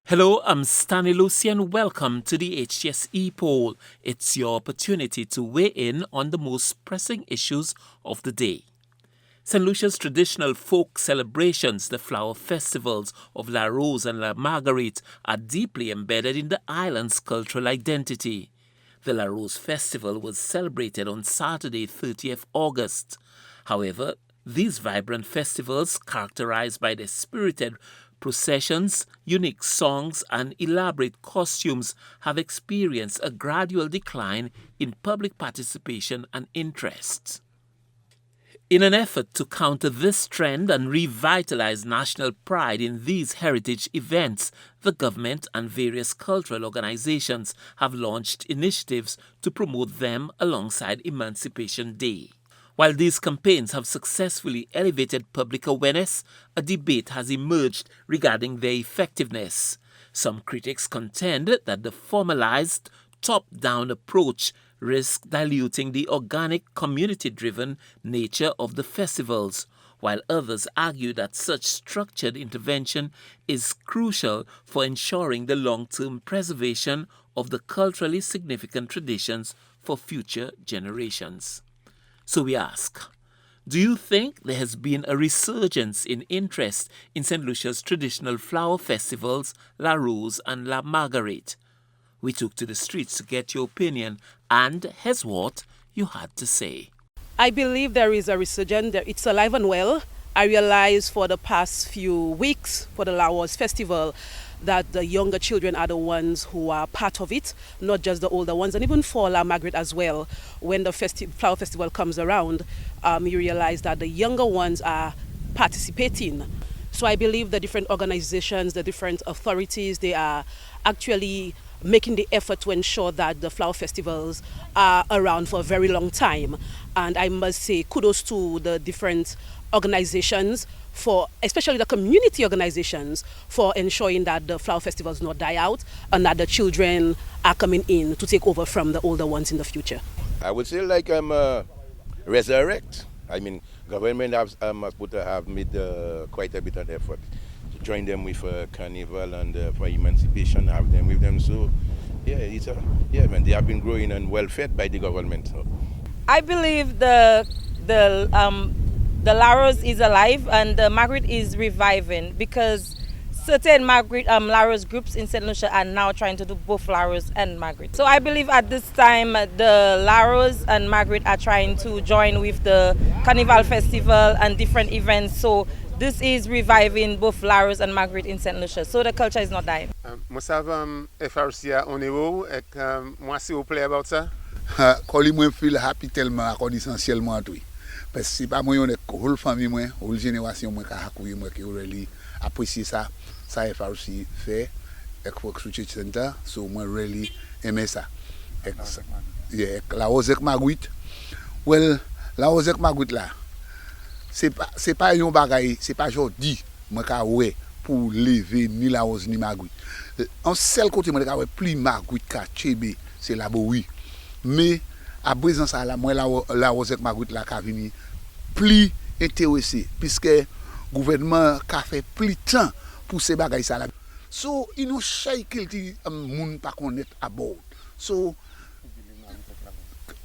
Hello, I'm Saint Lucia and welcome to the HTS Epoll. It's your opportunity to weigh in on the most pressing issues of the day. Saint Lucia's traditional folk celebrations, the flower festivals of La Rose and La Marguerite, are deeply embedded in the island's cultural identity. The La Rose Festival was celebrated on Saturday, 30th August. However, these vibrant festivals, characterized by their spirited processions, unique songs, and elaborate costumes, have experienced a gradual decline in public participation and interest. In an effort to counter this trend and revitalize national pride in these heritage events, the government and various cultural organizations have launched initiatives to promote them alongside Emancipation Day. While these campaigns have successfully elevated public awareness, a debate has emerged regarding their effectiveness. Some critics contend that the formalized, top-down approach risks diluting the organic, community-driven nature of the festivals, while others argue that such structured intervention is crucial for ensuring the long-term preservation of the culturally significant traditions for future generations. So we ask, do you think there has been a resurgence in interest in St. Lucia's traditional flower festivals, La Rose and La Marguerite? We took to the streets to get your opinion, and here's what you had to say. I believe there is a resurgence. It's alive and well. I realized for the past few weeks for the La Rose Festival that the younger children are the ones who are part of it, not just the older ones. And even for La Marguerite as well, when the flower festival comes around, you realize that the younger ones are participating. So I believe the different organizations, the different authorities, they are actually making the effort to ensure that the flower festivals are around for a very long time. And I must say kudos to the different organizations, especially the community organizations, for ensuring that the flower festivals not die out and that the children are coming in to take over from the older ones in the future. I would say resurrect. I mean, government have made quite a bit of effort to join them with carnival and for emancipation, have them with them. So yeah, man, they have been growing and well fed by the government. So. I believe the La Rose is alive and the Marguerite is reviving because certain La Rose groups in Saint Lucia are now trying to do both La Rose and Marguerite. So I believe at this time the La Rose and Marguerite are trying to join with the Carnival Festival and different events. So this is reviving both La Rose and Marguerite in Saint Lucia. So the culture is not dying. Moi savais FRC on est et moi s'il vous plaît about ça. Quand moi feel happy tellement à essentiellement tout. Parce que c'est pas moi on est whole famille moi, whole génération moi ka hakouye moi qui really apprécier ça FRC fait avec Folk Church Center, so moi really aimer ça. Yeah, La Rose avec Marguerite. Well, La Rose avec Marguerite là. C'est pas un bagay, c'est pas jodi moi ka ouais pour lever ni La Rose ni Marguerite. En seul côté moi ka ouais plus Marguerite ka Chebe, c'est là oui. Mais à présent ça là moi La Rose avec Marguerite là ka vini plus intéressé puisque gouvernement ka fait plus temps pour ces bagages ça là. So il nous shay qu'il moun pas connaître à bord. So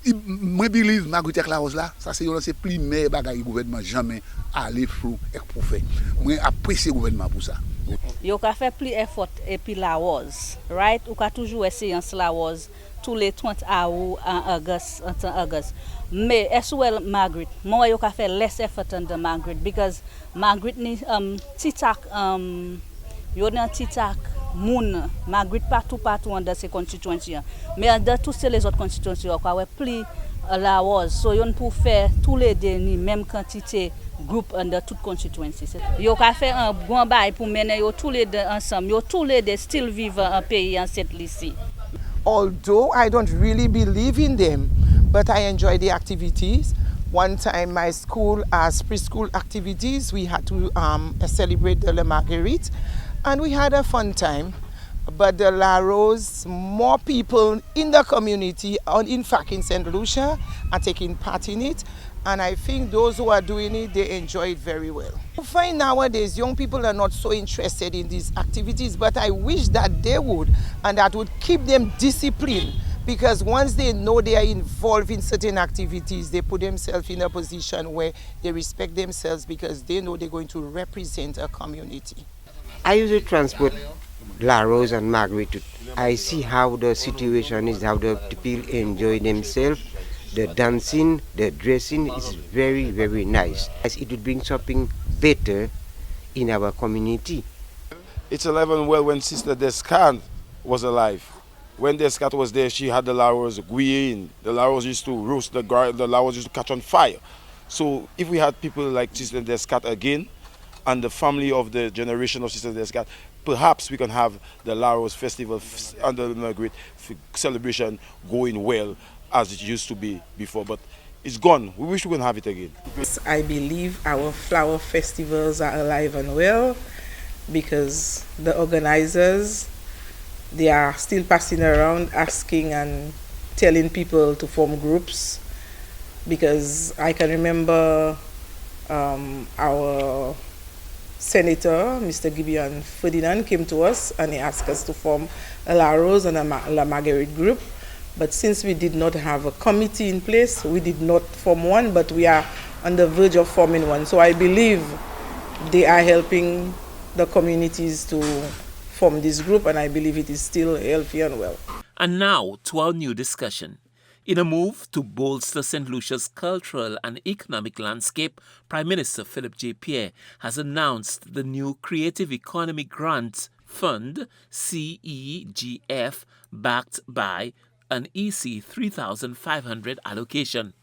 moi believe Marguerite La Rose là, ça c'est plus meilleur bagages gouvernement jamais aller flou et pour faire. Moi apprécier gouvernement pour ça. Yo ka fait plus effort et puis La Rose, right? Ou ka toujours séance La Rose tous les 30 août en August. Mais as well Marguerite, moi yo ka fait less effort de Marguerite because Marguerite ni titak yo nan titak moun Marguerite partout dans ces constituencies. Mais dans toutes les autres constituencies quoi ouais plus La Rose. So yon pour faire tous les ni même quantité groupe dans toute constituency. Yo ka fait un bon bail pour mener yo tous les deux ensemble. Yo tous les deux still vivent un pays en Saint Lucia. Although I don't really believe in them, but I enjoy the activities. One time my school as preschool activities, we had to celebrate the La Marguerite and we had a fun time. But the La Rose, more people in the community, in fact in Saint Lucia, are taking part in it. And I think those who are doing it, they enjoy it very well. I find nowadays young people are not so interested in these activities, but I wish that they would, and that would keep them disciplined, because once they know they are involved in certain activities, they put themselves in a position where they respect themselves because they know they're going to represent a community. I usually transport Laros and Margaret. I see how the situation is, how the people enjoy themselves. The dancing, the dressing is very, very nice. It would bring something better in our community. It's alive and well when Sister Descant was alive. When Descant was there, she had the Laros green. The Laros used to roast, the Laros used to catch on fire. So if we had people like Sister Descant again, and the family of the generation of Sister Descant, perhaps we can have the Laros Festival under the Margaret celebration going well as it used to be before, but it's gone. We wish we could have it again. I believe our flower festivals are alive and well because the organizers, they are still passing around asking and telling people to form groups, because I can remember our Senator, Mr. Gibeon Ferdinand, came to us and he asked us to form a La Rose and a La Marguerite group. But since we did not have a committee in place, we did not form one, but we are on the verge of forming one. So I believe they are helping the communities to form this group, and I believe it is still healthy and well. And now to our new discussion. In a move to bolster St. Lucia's cultural and economic landscape, Prime Minister Philip J. Pierre has announced the new Creative Economy Grant Fund, CEGF, backed by an EC 3,500 allocation.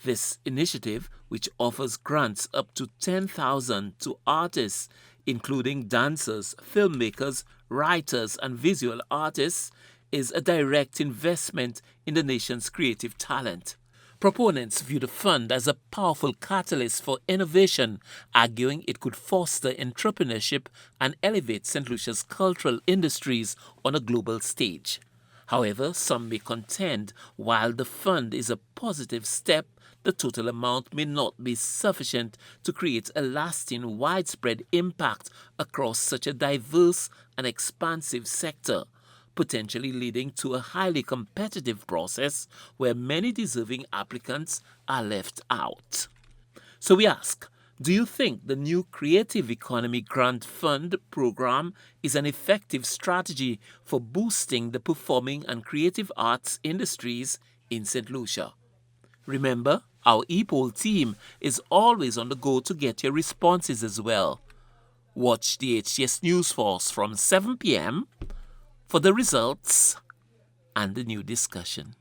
This initiative, which offers grants up to 10,000 to artists, including dancers, filmmakers, writers, and visual artists, is a direct investment in the nation's creative talent. Proponents view the fund as a powerful catalyst for innovation, arguing it could foster entrepreneurship and elevate St. Lucia's cultural industries on a global stage. However, some may contend while the fund is a positive step, the total amount may not be sufficient to create a lasting, widespread impact across such a diverse and expansive sector, potentially leading to a highly competitive process where many deserving applicants are left out. So we ask, do you think the new Creative Economy Grant Fund program is an effective strategy for boosting the performing and creative arts industries in St. Lucia? Remember, our Epoll team is always on the go to get your responses as well. Watch the HTS News Force from 7 p.m. for the results and the new discussion.